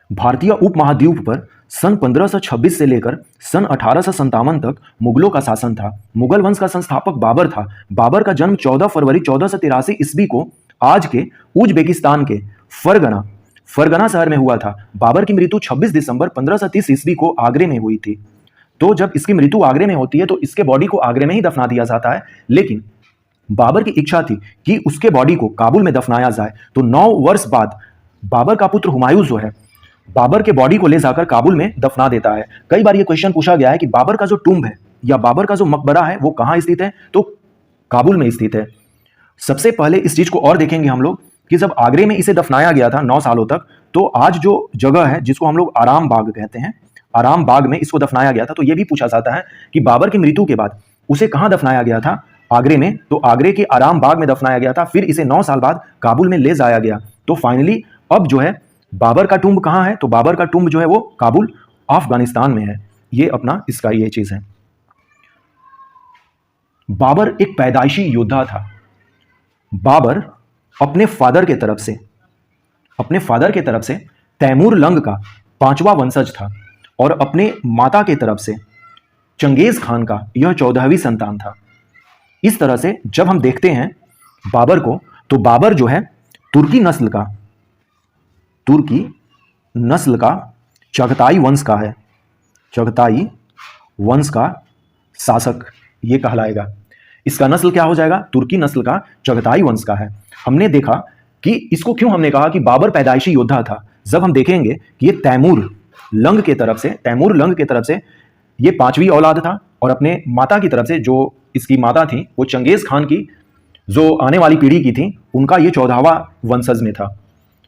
भारतीय उपमहाद्वीप पर सन 1526 से लेकर सन 1857 तक मुगलों का शासन था। मुगल वंश का संस्थापक बाबर था। बाबर का जन्म 14 फरवरी 1483 ईस्वी को आज के उज्बेकिस्तान के फरगना शहर में हुआ था। बाबर की मृत्यु 26 दिसंबर 1530 ईस्वी को आगरे में हुई थी। तो जब इसकी मृत्यु आगरे में होती है तो इसके बॉडी को आगरे में ही दफना दिया जाता है, लेकिन बाबर की इच्छा थी कि उसके बॉडी को काबुल में दफनाया जाए। तो 9 वर्ष बाद बाबर का पुत्र हुमायूं जो है बाबर के बॉडी को ले जाकर काबुल में दफना देता है। कई बार ये क्वेश्चन पूछा गया है कि बाबर का जो टूम्ब है या बाबर का जो मकबरा है वो कहाँ स्थित है, तो काबुल में स्थित है। सबसे पहले इस चीज को और देखेंगे हम लोग कि जब आगरे में इसे दफनाया गया था 9 सालों तक, तो आज जो जगह है जिसको हम लोग आराम बाग कहते हैं, आराम बाग में इसको दफनाया गया था। तो ये भी पूछा जाता है कि बाबर की मृत्यु के बाद उसे कहाँ दफनाया गया था, आगरे में। तो आगरे के आराम बाग में दफनाया गया था, फिर इसे 9 साल बाद काबुल में ले जाया गया। तो फाइनली अब जो है बाबर का टुम्ब कहाँ है, तो बाबर का टुम्ब जो है वो काबुल अफगानिस्तान में है। ये अपना इसका ये चीज है। बाबर एक पैदाइशी योद्धा था। बाबर अपने फादर के तरफ से तैमूर लंग का 5वां वंशज था और अपने माता के तरफ से चंगेज खान का यह 14वीं संतान था। इस तरह से जब हम देखते हैं बाबर को, तो बाबर जो है तुर्की नस्ल का चगताई वंश का है। चगताई वंश का शासक ये कहलाएगा। इसका नस्ल क्या हो जाएगा, तुर्की नस्ल का चगताई वंश का है। हमने देखा कि इसको क्यों हमने कहा कि बाबर पैदाइशी योद्धा था। जब हम देखेंगे कि ये तैमूर लंग के तरफ से ये 5वीं औलाद था और अपने माता की तरफ से जो इसकी माता थी वो चंगेज खान की जो आने वाली पीढ़ी की थी, उनका ये 14वां वंशज में था।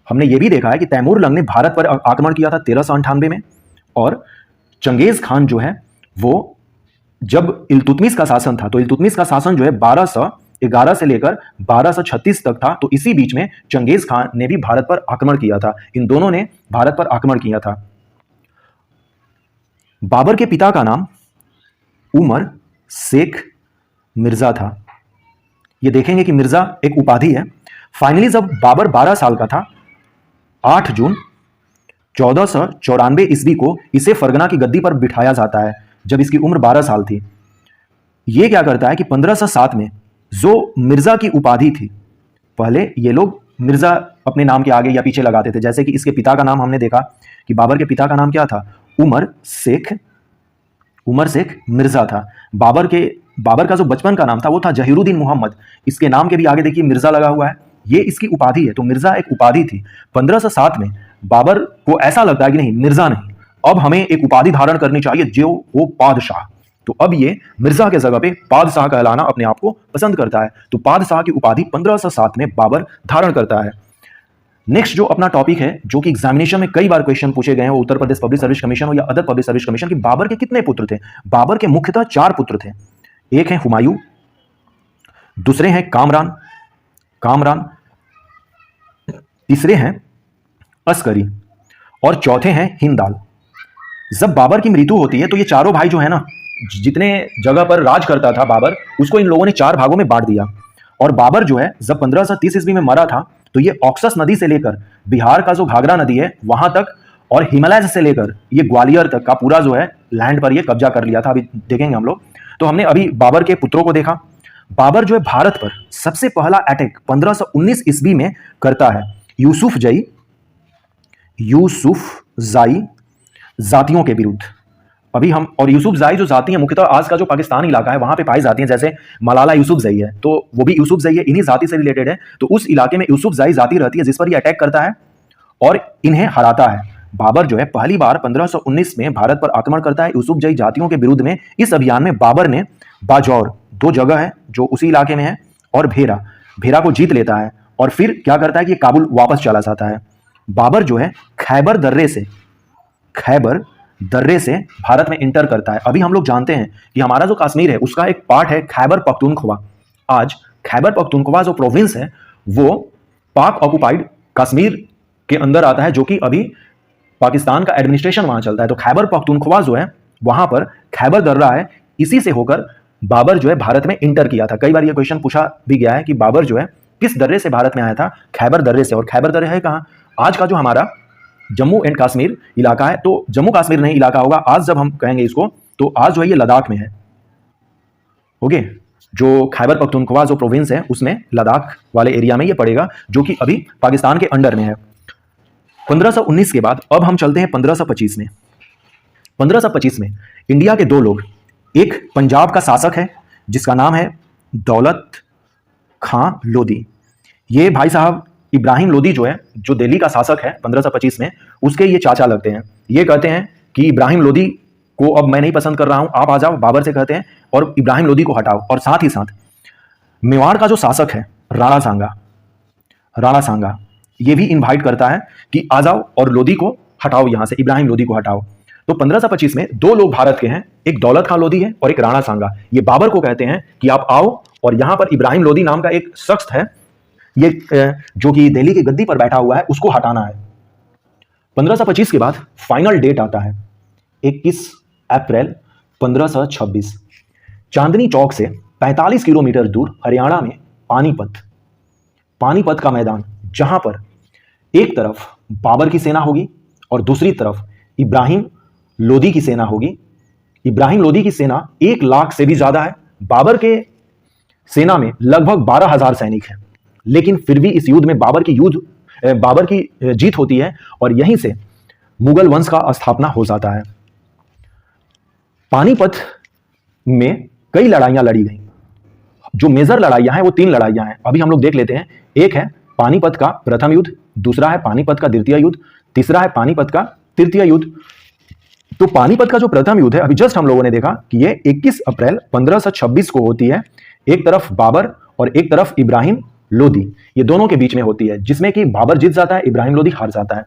हमने ये भी देखा है कि तैमूर लंग ने भारत पर आक्रमण किया था 1398 में, और चंगेज खान जो है वो जब इल्तुतमिश का शासन था, तो इल्तुतमिश का शासन जो है 1211 से लेकर 1236 तक था। तो इसी बीच में चंगेज खान ने भी भारत पर आक्रमण किया था। इन दोनों ने भारत पर आक्रमण किया था। बाबर के पिता का नाम उमर शेख मिर्जा था। ये देखेंगे कि मिर्जा एक उपाधि है। फाइनली जब बाबर 12 साल का था, 8 जून 1494 ईस्वी को इसे फरगना की गद्दी पर बिठाया जाता है जब इसकी उम्र 12 साल थी। ये क्या करता है कि 1507 में जो मिर्जा की उपाधि थी, पहले ये लोग मिर्जा अपने नाम के आगे या पीछे लगाते थे। जैसे कि इसके पिता का नाम हमने देखा कि बाबर के पिता का नाम क्या था, उमर शेख मिर्जा था। बाबर का जो बचपन का नाम था वो था जहीरुद्दीन मोहम्मद। इसके नाम के भी आगे देखिए मिर्जा लगा हुआ है, ये इसकी उपाधि है। तो मिर्जा एक उपाधि थी। 1507 में बाबर को ऐसा लगता है कि नहीं, मिर्जा नहीं, अब हमें एक उपाधि धारण करनी चाहिए जो वो बादशाह। तो अब ये मिर्जा के जगह पे बादशाह कहलाना अपने आप को पसंद करता है। तो बादशाह की उपाधि 1507 में बाबर धारण करता है। नेक्स्ट जो अपना टॉपिक है, जो कि एग्जामिनेशन में कई बार क्वेश्चन पूछे गए हैं, Uttar Pradesh public service commission हो या अदर पब्लिक सर्विस कमीशन, कि बाबर के कितने पुत्र थे। बाबर के मुख्यतः 4 पुत्र थे। एक है हुमायूं, दूसरे हैं कामरान, तीसरे हैं अस्करी और चौथे हैं हिंदाल। जब बाबर की मृत्यु होती है तो ये चारों भाई जो है ना, जितने जगह पर राज करता था बाबर, उसको इन लोगों ने 4 भागों में बांट दिया। और बाबर जो है जब 1530 ईस्वी में मरा था, तो ये ऑक्सस नदी से लेकर बिहार का जो घाघरा नदी है वहां तक और हिमालय से लेकर ये ग्वालियर तक का पूरा जो है लैंड पर ये कब्जा कर लिया था। अभी देखेंगे हम लोग। तो हमने अभी बाबर के पुत्रों को देखा। बाबर जो है भारत पर सबसे पहला अटैक 1519 ईस्वी में करता है यूसुफजाई जातियों के विरुद्ध। अभी हम और यूसुफजाई जो जाति है मुख्यतः आज का जो पाकिस्तान इलाका है वहां पे पाई जाती हैं। जैसे मलाला यूसुफजई है, तो वो भी यूसुफजई है, इन्हीं जाति से रिलेटेड है। तो उस इलाके में यूसुफजाई जाति रहती है जिस पर ये अटैक करता है और इन्हें हराता है। बाबर जो है पहली बार 1519 में भारत पर आक्रमण करता है यूसुफजई जातियों के विरुद्ध में। इस अभियान में बाबर ने बाजौर, 2 जगह है जो उसी इलाके में है, और भेरा को जीत लेता है। और फिर क्या करता है कि काबुल वापस चला जाता है। बाबर जो है खैबर दर्रे से भारत में इंटर करता है। अभी हम लोग जानते हैं कि हमारा जो कश्मीर है उसका एक पार्ट है खैबर पख्तूनख्वा। आज खैबर पख्तूनख्वा जो प्रोविंस है वो पाक ऑक्युपाइड कश्मीर के अंदर आता है, जो कि अभी पाकिस्तान का एडमिनिस्ट्रेशन वहां चलता है। तो खैबर पख्तूनख्वा जो है वहां पर खैबर दर्रा है, इसी से होकर बाबर जो है भारत में इंटर किया था। कई बार यह क्वेश्चन पूछा भी गया है कि बाबर जो है किस दर्रे से भारत में आया था, खैबर दर्रे से। और खैबर दर्रे है कहाँ, आज का जो हमारा जम्मू एंड कश्मीर इलाका है, तो जम्मू कश्मीर नहीं इलाका होगा आज जब हम कहेंगे इसको, तो आज जो है ये लद्दाख में है। ओके, जो खैबर पख्तूनख्वा जो प्रोविंस है उसमें लद्दाख वाले एरिया में ये पड़ेगा, जो कि अभी पाकिस्तान के अंडर में है। 1519 के बाद अब हम चलते हैं 1525 में। 1525 में इंडिया के दो लोग, एक पंजाब का शासक है जिसका नाम है दौलत खां लोधी। ये भाई साहब इब्राहिम लोधी जो है, जो दिल्ली का शासक है 1525 में, उसके ये चाचा लगते हैं। ये कहते हैं कि इब्राहिम लोधी को अब मैं नहीं पसंद कर रहा हूं, आप आ जाओ, बाबर से कहते हैं, और इब्राहिम लोधी को हटाओ। और साथ ही साथ मेवाड़ का जो शासक है राणा सांगा, ये भी इनवाइट करता है कि आ जाओ और लोधी को हटाओ, यहां से इब्राहिम लोधी को हटाओ। तो 1525 में दो लोग भारत के हैं, एक दौलत खां लोधी है और एक राणा सांगा। ये बाबर को कहते हैं कि आप आओ, और यहां पर इब्राहिम लोधी नाम का एक शख्स है, ये जो कि दिल्ली की गद्दी पर बैठा हुआ है, उसको हटाना है। 1525 के बाद फाइनल डेट आता है 21 अप्रैल 1526। चांदनी चौक से 45 किलोमीटर दूर हरियाणा में पानीपत का मैदान, जहां पर एक तरफ बाबर की सेना होगी और दूसरी तरफ इब्राहिम लोधी की सेना होगी। इब्राहिम लोधी की सेना 1 लाख से भी ज्यादा है, बाबर के सेना में लगभग 12,000 सैनिक हैं। लेकिन फिर भी इस युद्ध में बाबर की जीत होती है और यहीं से मुगल वंश का स्थापना हो जाता है। पानीपत में कई लड़ाइयां लड़ी गई। जो मेजर लड़ाइयां हैं वो 3 लड़ाइयां हैं, अभी हम लोग देख लेते हैं। एक है पानीपत का प्रथम युद्ध, दूसरा है पानीपत का द्वितीय युद्ध, तीसरा है पानीपत का तृतीय युद्ध। तो पानीपत का जो प्रथम युद्ध है, अभी जस्ट हम लोगों ने देखा कि ये 21 अप्रैल 1526 को होती है। एक तरफ बाबर और एक तरफ इब्राहिम लोधी, ये दोनों के बीच में होती है, जिसमें कि बाबर जीत जाता है, इब्राहिम लोधी हार जाता है।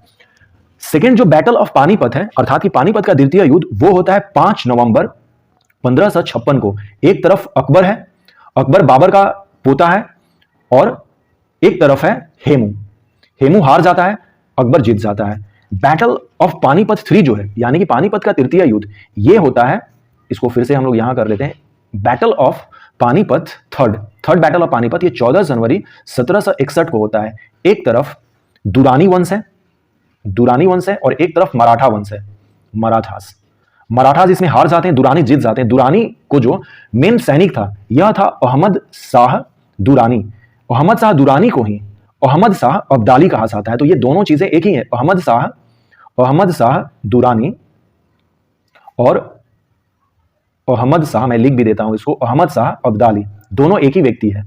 सेकेंड जो बैटल ऑफ पानीपत है, अर्थात कि पानीपत का द्वितीय युद्ध, वो होता है 5 नवंबर 1556 को। एक तरफ अकबर है, अकबर बाबर का पोता है, और एक तरफ है हेमू हार जाता है, अकबर जीत जाता है। बैटल ऑफ पानीपत 3 जो है, यानी कि पानीपत का तृतीय युद्ध, ये होता है, इसको फिर से हम लोग यहां कर लेते हैं, battle of Panipat third battle of Panipat, ये 14 जनवरी 1761 को होता है। एक तरफ दुरानी वंश है और एक तरफ मराठा वंश है, मराठास इसमें हार जाते हैं, दुरानी जीत जाते हैं। दुरानी को जो मेन सैनिक था, यह था अहमद शाह दुरानी। अहमद शाह दुरानी को ही अहमद शाह अब्दाली कहा जाता है। तो ये दोनों चीजें एक ही है, अहमद शाह दुरानी और अहमद शाह, मैं लिख भी देता हूं इसको, अहमद शाह अब्दाली, दोनों एक ही व्यक्ति है।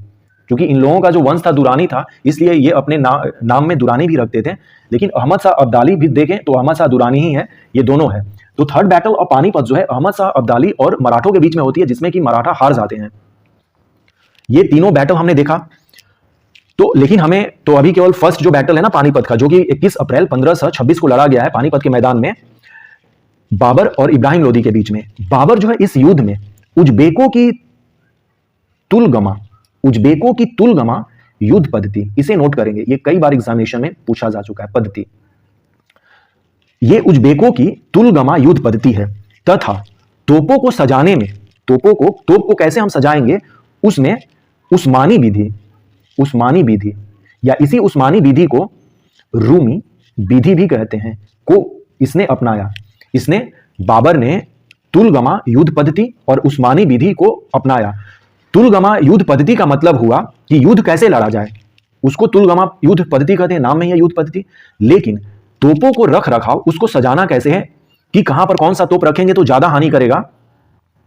क्योंकि इन लोगों का जो वंश था दुरानी था, इसलिए ये अपने नाम में दुरानी भी रखते थे। लेकिन अहमद शाह अब्दाली भी देखें तो अहमद शाह दुरानी ही है, ये दोनों है। तो थर्ड बैटल ऑफ पानीपत जो है अहमद शाह अब्दाली और मराठों के बीच में होती है, जिसमें कि मराठा हार जाते हैं। ये तीनों बैटल हमने देखा। तो लेकिन हमें तो अभी केवल फर्स्ट जो बैटल है ना पानीपत का, जो कि 21 अप्रैल 1526 को लड़ा गया है पानीपत के मैदान में बाबर और इब्राहिम लोधी के बीच में। बाबर जो है इस युद्ध में उज्बेकों की तुलगमा युद्ध पद्धति, इसे नोट करेंगे, ये कई बार एग्जामिनेशन में पूछा जा चुका है पद्धति। ये उज्बेकों की तुलगमा युद्ध पद्धति है, तथा तोपों को सजाने में, तोप को कैसे हम सजाएंगे, उसमें उस्मानी विधि या इसी उस्मानी विधि को रूमी विधि भी कहते हैं, को इसने अपनाया। इसने बाबर ने तुलगमा युद्ध पद्धति और उस्मानी विधि को अपनाया। तुलगमा युद्ध पद्धति का मतलब हुआ कि युद्ध कैसे लड़ा जाए, उसको तुलगमा युद्ध पद्धति कहते हैं, नाम में है युद्ध पद्धति। लेकिन तोपों को रख रखाव, उसको सजाना कैसे है कि कहां पर कौन सा तोप रखेंगे तो ज्यादा हानि करेगा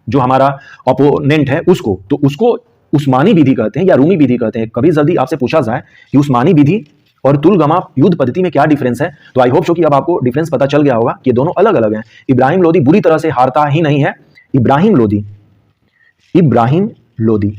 जो हमारा ओपोनेंट है उसको, तो उसको उस्मानी विधि कहते हैं या रूमी विधि कहते हैं। कभी जल्दी आपसे पूछा जाए कि उस्मानी विधि और तुलगमा युद्ध पद्धति में क्या डिफरेंस है, तो आई होप सो कि अब आपको डिफरेंस पता चल गया होगा कि दोनों अलग अलग हैं। इब्राहिम लोधी बुरी तरह से हारता ही नहीं है। इब्राहिम लोधी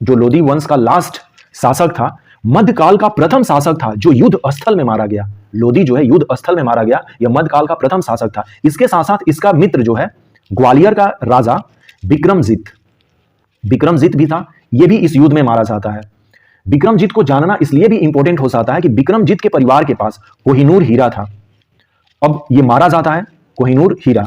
जो लोधी वंश का लास्ट शासक था, मध्यकाल का प्रथम शासक था जो युद्ध स्थल में मारा गया। लोधी जो है युद्ध स्थल में मारा गया, यह मध्यकाल का प्रथम शासक था। इसके साथ साथ इसका मित्र जो है ग्वालियर का राजा विक्रमजीत भी था, यह भी इस युद्ध में मारा जाता है। विक्रमजीत को जानना इसलिए भी इंपॉर्टेंट हो जाता है कि विक्रमजीत के परिवार के पास कोहिनूर हीरा था। अब ये मारा जाता है कोहिनूर हीरा,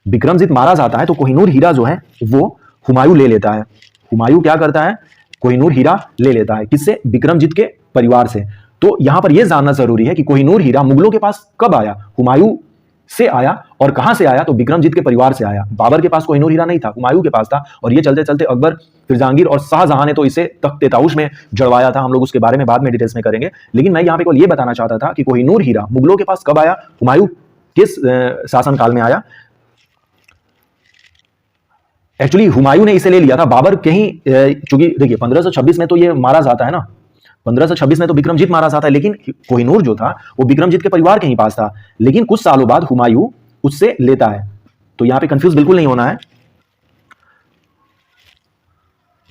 विक्रमजीत मारा जाता है तो कोहिनूर हीरा जो है वो हुमायूं ले लेता है। हुमायूं क्या करता है, कोहिनूर हीरा ले लेता है। किससे? विक्रमजीत के परिवार से। तो यहां पर यह जानना जरूरी है कि कोहिनूर हीरा मुगलों के पास कब आया, हुमायूं से आया, और कहां से आया, तो बिक्रमजीत के परिवार से आया। बाबर के पास कोहिनूर हीरा नहीं था, हुमायूं के पास था, और ये चलते चलते अकबर, फिर जहांगीर और शाहजहां ने तो इसे तख्त ताउश में जड़वाया था। हम लोग उसके बारे में बाद में डिटेल्स में करेंगे, लेकिन मैं यहां पे केवल ये बताना चाहता था कि कोहिनूर हीरा मुगलों के पास कब आया, हुमायूं किस शासनकाल में आया। एक्चुअली हुमायूं ने इसे ले लिया था, बाबर कहीं, चूंकि देखिए 1526 में तो ये मारा जाता है ना, 1526 में तो बिक्रमजीत मारा जाता है, लेकिन कोहिनूर जो था वो बिक्रमजीत के परिवार के ही पास था। लेकिन कुछ सालों बाद हुमायूं उससे लेता है, तो यहां पे कंफ्यूज बिल्कुल नहीं होना है।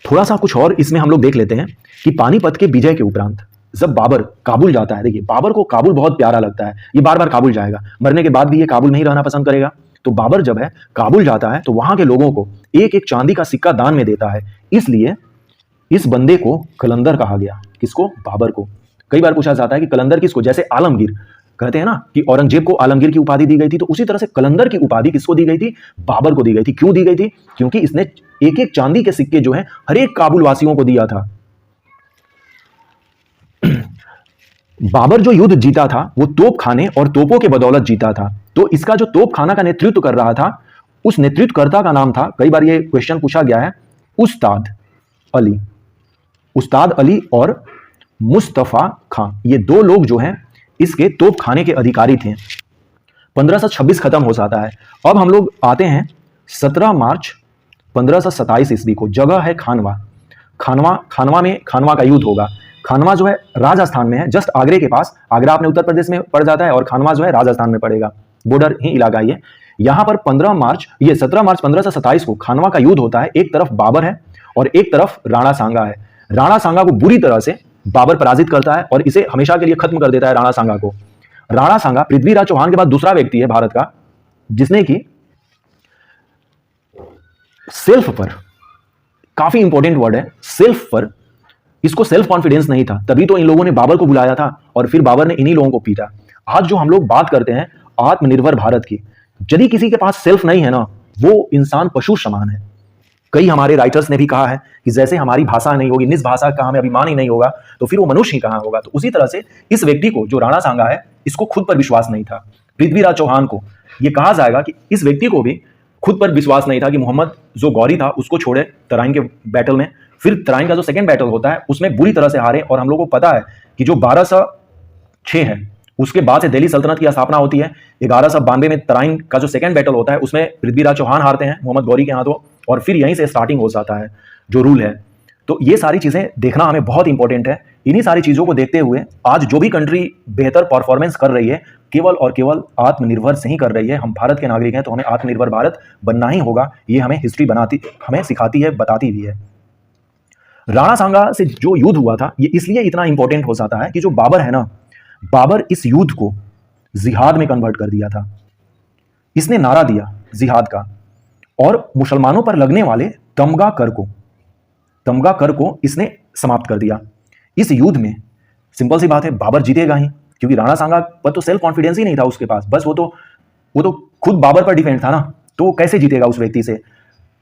थोड़ा सा कुछ और इसमें हम लोग देख लेते हैं कि पानीपत के विजय के उपरांत जब बाबर काबुल जाता है, देखिए बाबर को काबुल बहुत प्यारा लगता है, ये बार बार काबुल जाएगा, मरने के बाद भी ये काबुल नहीं रहना पसंद करेगा। तो बाबर जब है काबुल जाता है तो वहां के लोगों को एक एक चांदी का सिक्का दान में देता है, इसलिए इस बंदे को कलंदर कहा गया। किसको? बाबर को। कई बार पूछा जाता है कि कलंदर किसको, जैसे आलमगीर कहते हैं ना कि औरंगजेब को आलमगीर की उपाधि दी गई थी, तो उसी तरह से कलंदर की उपाधि किसको दी गई थी? बाबर को दी गई थी। क्यों दी गई थी? क्योंकि इसने एक एक चांदी के सिक्के जो है हर एक काबुल वासियों को दिया था। बाबर जो युद्ध जीता था वो तोप खाने और तोपों के बदौलत जीता था। तो इसका जो तोप खाना का नेतृत्व कर रहा था, उस नेतृत्वकर्ता का नाम था, कई बार ये क्वेश्चन पूछा गया है, उस्ताद अली। उस्ताद अली और मुस्तफा खां, ये दो लोग जो हैं इसके तोप खाने के अधिकारी थे। 1526 खत्म हो जाता है। अब हम लोग आते हैं 17 मार्च 1527 ईस्वी को। जगह है खानवा। खानवा में खानवा का युद्ध होगा। खानवा जो है राजस्थान में है, जस्ट आगरे के पास। आगरा अपने उत्तर प्रदेश में पड़ जाता है और खानवा जो है राजस्थान में पड़ेगा, बॉर्डर ही इलाका ये। यहां पर 17 मार्च 1527 को खानवा का युद्ध होता है। एक तरफ बाबर है और एक तरफ राणा सांगा है। राणा सांगा को बुरी तरह से बाबर पराजित करता है और इसे हमेशा के लिए खत्म कर देता है राणा सांगा को। राणा सांगा पृथ्वीराज चौहान के बाद दूसरा व्यक्ति है भारत का जिसने कि सेल्फ पर, काफी इंपॉर्टेंट वर्ड है सेल्फ पर, इसको सेल्फ कॉन्फिडेंस नहीं था, तभी तो इन लोगों ने बाबर को बुलाया था और फिर बाबर ने इन्हीं लोगों को पीटा। आज जो हम लोग बात करते हैं आत्मनिर्भर भारत की, यदि किसी के पास सेल्फ नहीं है ना, वो इंसान पशु समान है। कई हमारे राइटर्स ने भी कहा है कि जैसे हमारी भाषा नहीं होगी, निज भाषा का हमें अभिमान ही नहीं होगा, तो फिर वो मनुष्य ही कहां होगा। तो उसी तरह से इस व्यक्ति को, जो राणा सांगा है, इसको खुद पर विश्वास नहीं था। पृथ्वीराज चौहान को यह कहा जाएगा कि इस व्यक्ति को भी खुद पर विश्वास नहीं था कि मोहम्मद जो गौरी था उसको छोड़े तराइन के बैटल में। फिर तराइन का जो सेकेंड बैटल होता है उसमें बुरी तरह से हारे, और हम लोगों को पता है कि जो 1206 है उसके बाद से दिल्ली सल्तनत की स्थापना होती है। 1192 में तराइन का जो सेकेंड बैटल होता है उसमें पृथ्वीराज चौहान हारते हैं मोहम्मद गौरी के हाथों, और फिर यहीं से स्टार्टिंग हो जाता है जो रूल है। तो ये सारी चीजें देखना हमें बहुत इंपॉर्टेंट है। इन्हीं सारी चीजों को देखते हुए आज जो भी कंट्री बेहतर परफॉर्मेंस कर रही है, केवल और केवल आत्मनिर्भर से ही कर रही है। हम भारत के नागरिक हैं तो हमें आत्मनिर्भर भारत बनना ही होगा। ये हमें हिस्ट्री हमें सिखाती है, बताती भी है। राणा सांगा से जो युद्ध हुआ था ये इसलिए इतना इंपॉर्टेंट हो जाता है कि जो बाबर है ना, बाबर इस युद्ध को जिहाद में कन्वर्ट कर दिया था। इसने नारा दिया जिहाद का, और मुसलमानों पर लगने वाले तमगा कर को इसने समाप्त कर दिया। इस युद्ध में सिंपल सी बात है, बाबर जीतेगा ही, क्योंकि राणा सांगा पर तो सेल्फ कॉन्फिडेंस ही नहीं था उसके पास। बस वो तो खुद बाबर पर डिपेंड था ना, तो वो कैसे जीतेगा उस व्यक्ति से।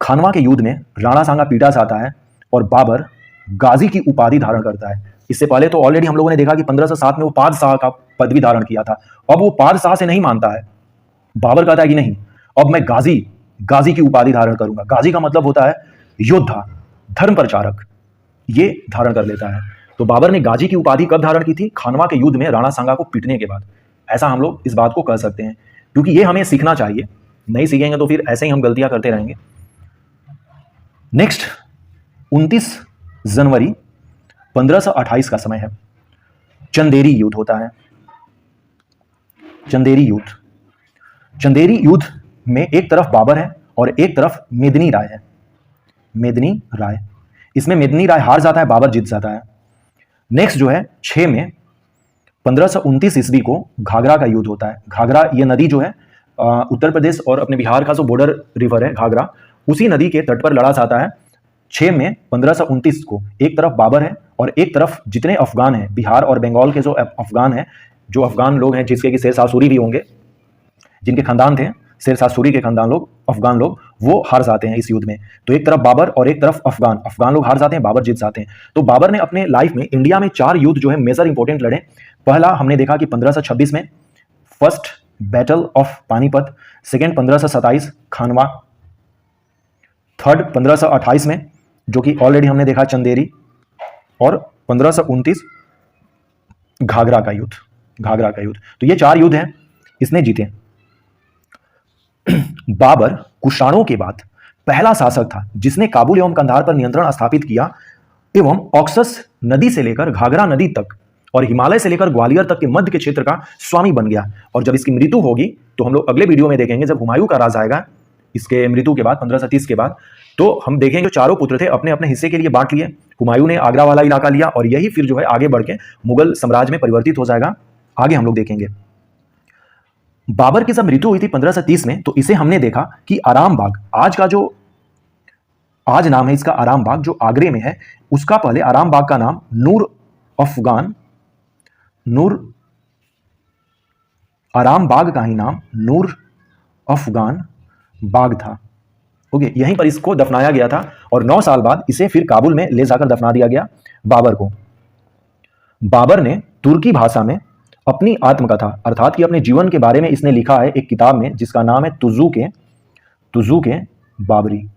खानवा के युद्ध में राणा सांगा पीटा जाता है और बाबर गाजी की उपाधि धारण करता है। इससे पहले तो ऑलरेडी हम लोगों ने देखा कि 1507 में वो पादशाह का पदवी धारण किया था। अब वो पादशाह से नहीं मानता है, बाबर कहता है कि नहीं, अब मैं गाजी की उपाधि धारण करूंगा। गाजी का मतलब होता है योद्धा, धर्म प्रचारक, ये धारण कर लेता है। तो बाबर ने गाजी की उपाधि कब धारण की थी? खानवा के युद्ध में राणा सांगा को पीटने के बाद। ऐसा हम लोग इस बात को कह सकते हैं, क्योंकि ये हमें सीखना चाहिए। नहीं सीखेंगे तो फिर ऐसे ही हम गलतियां करते रहेंगे। नेक्स्ट 29 जनवरी 1528 का समय है। चंदेरी युद्ध होता है। चंदेरी युद्ध में एक तरफ बाबर है और एक तरफ मेदिनी राय है। इसमें मेदिनी राय हार जाता है, बाबर जीत जाता है। नेक्स्ट जो है 6 में 1529 ईस्वी को घाघरा का युद्ध होता है। घाघरा ये नदी जो है उत्तर प्रदेश और अपने बिहार का जो बॉर्डर रिवर है घाघरा, उसी नदी के तट पर लड़ा जाता है। 6 में 1529 को एक तरफ बाबर है और एक तरफ जितने अफगान हैं, बिहार और बंगाल के जो अफगान हैं, जो अफगान लोग हैं जिसके कि शेरशाह सूरी भी होंगे, जिनके खानदान थे शेरशाह सूरी के खानदान लोग, अफगान लोग, वो हार जाते हैं इस युद्ध में। तो एक तरफ बाबर और एक तरफ अफगान लोग हार जाते हैं, बाबर जीत जाते हैं। तो बाबर ने अपने लाइफ में इंडिया में 4 युद्ध जो है मेजर इंपॉर्टेंट लड़े। पहला हमने देखा कि 1526 में first battle of Panipat, second 1527 Khanwa, third 1528 में जो कि ऑलरेडी हमने देखा चंदेरी, और 1529 घाघरा का युद्ध। तो ये 4 युद्ध हैं, इसने जीते। बाबर कुषाणों के बाद पहला शासक था जिसने काबुल एवं कंधार पर नियंत्रण स्थापित किया एवं ऑक्सस नदी से लेकर घाघरा नदी तक और हिमालय से लेकर ग्वालियर तक के मध्य के क्षेत्र का स्वामी बन गया। और जब इसकी मृत्यु होगी तो हम लोग अगले वीडियो में देखेंगे, जब हुमायूं का राज आएगा इसके मृत्यु के बाद 1530 के बाद, तो हम देखेंगे जो चारों पुत्र थे अपने अपने हिस्से के लिए बांट लिए। हुमायूं ने आगरा वाला इलाका लिया और यही फिर जो है आगे बढ़ के मुगल साम्राज्य में परिवर्तित हो जाएगा, आगे हम लोग देखेंगे। बाबर की जब मृत्यु हुई थी 1530 में, तो इसे हमने देखा कि आराम बाग, आज नाम है इसका आराम बाग, जो आगरे में है, उसका पहले आराम बाग का नाम आराम बाग का ही नाम नूर अफगान बाग था। ओके, यहीं पर इसको दफनाया गया था और 9 साल बाद इसे फिर काबुल में ले जाकर दफना दिया गया बाबर को। बाबर ने तुर्की भाषा में अपनी आत्मकथा अर्थात कि अपने जीवन के बारे में इसने लिखा है एक किताब में, जिसका नाम है तुज़ुक-ए बाबरी।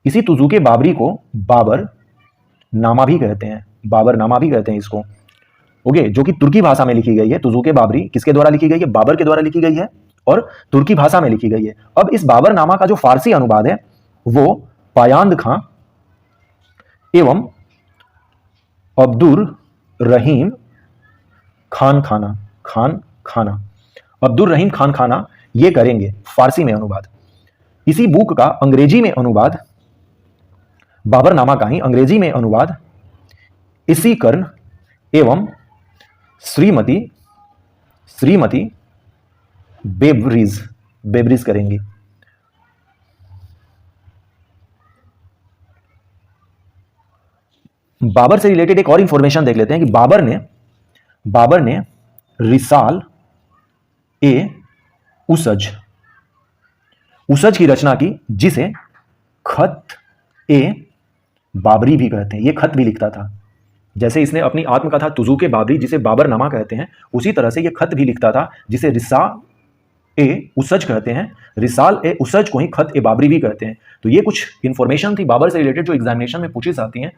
इसी तुज़ुक-ए बाबरी को बाबर नामा भी कहते हैं इसको। ओके, जो कि तुर्की भाषा में लिखी गई है। तुज़ुक-ए बाबरी किसके द्वारा लिखी गई है? बाबर के द्वारा लिखी गई है और तुर्की भाषा में लिखी गई है। अब इस बाबर नामा का जो फारसी अनुवाद है वो पायंद खां एवं अब्दुर रहीम खान खाना ये करेंगे फारसी में अनुवाद। इसी बुक का अंग्रेजी में अनुवाद, बाबरनामा का ही अंग्रेजी में अनुवाद इसी कर्ण एवं श्रीमती बेब्रिज करेंगी। बाबर से रिलेटेड एक और इंफॉर्मेशन देख लेते हैं कि बाबर ने रिसाल ए उसज की रचना की, जिसे खत ए बाबरी भी कहते हैं। ये खत भी लिखता था। जैसे इसने अपनी आत्मकथा तुज़ुक-ए बाबरी, जिसे बाबरनामा कहते हैं, उसी तरह से ये खत भी लिखता था, जिसे रिसाल ए उसज कहते हैं। रिसाल ए उसज को ही खत ए बाबरी भी कहते हैं। तो ये कुछ इंफॉर्मेशन थी बाबर से रिलेटेड जो एग्जामिनेशन में पूछी जाती हैं।